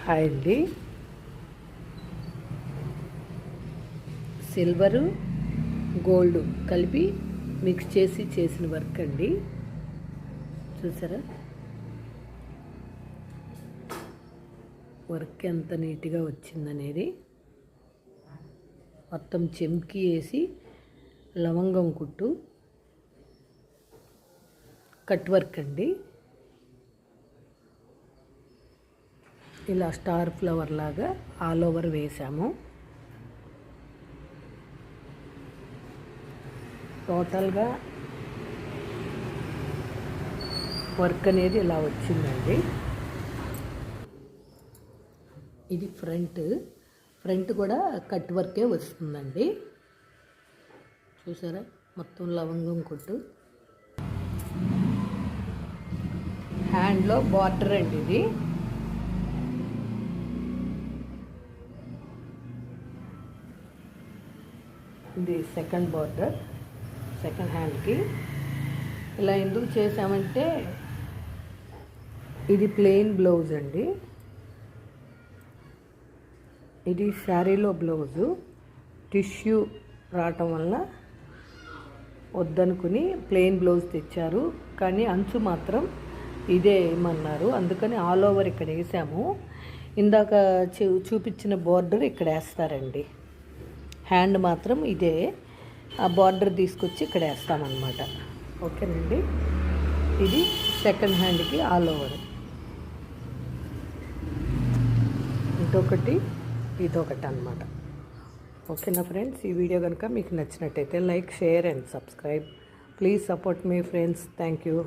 Hi అండి. Silver gold కలిపి mix చేసి చేసిన వర్క్ అండి. చూసారా వర్క్ ఎంత నీట్గా వచ్చిందనేది. మొత్తం చెంకి వేసి లవంగం కుట్టు కట్ వర్క్ అండి. ఇలా స్టార్ ఫ్లవర్ లాగా ఆల్ ఓవర్ వేసాము. టోటల్గా వర్క్ అనేది ఇలా వచ్చిందండి. ఇది ఫ్రంట్ కూడా కట్ వర్కే వస్తుందండి. చూసారా మొత్తం లవంగం కొట్టు. హ్యాండ్లో బార్డర్ అండి ఇది. ఇది సెకండ్ బార్డర్, సెకండ్ హ్యాండ్కి. ఇలా ఎందుకు చేసామంటే ఇది ప్లెయిన్ బ్లౌజ్ అండి. ఇది శారీలో బ్లౌజు టిష్యూ రావటం వల్ల వద్దనుకుని ప్లెయిన్ బ్లౌజ్ తెచ్చారు. కానీ అంచు మాత్రం ఇదే ఏమన్నారు, అందుకని ఆల్ ఓవర్ ఇక్కడ వేసాము. ఇందాక చూపించిన బార్డర్ ఇక్కడ వేస్తారండి. హ్యాండ్ మాత్రం ఇదే, ఆ బార్డర్ తీసుకొచ్చి ఇక్కడ వేస్తామన్నమాట. ఓకేనండి. ఇది సెకండ్ హ్యాండ్కి ఆల్ ఓవర్. ఇదొకటి అన్నమాట. ఓకేనా ఫ్రెండ్స్, ఈ వీడియో కనుక మీకు నచ్చినట్టయితే like, share and subscribe. Please support me friends. Thank you.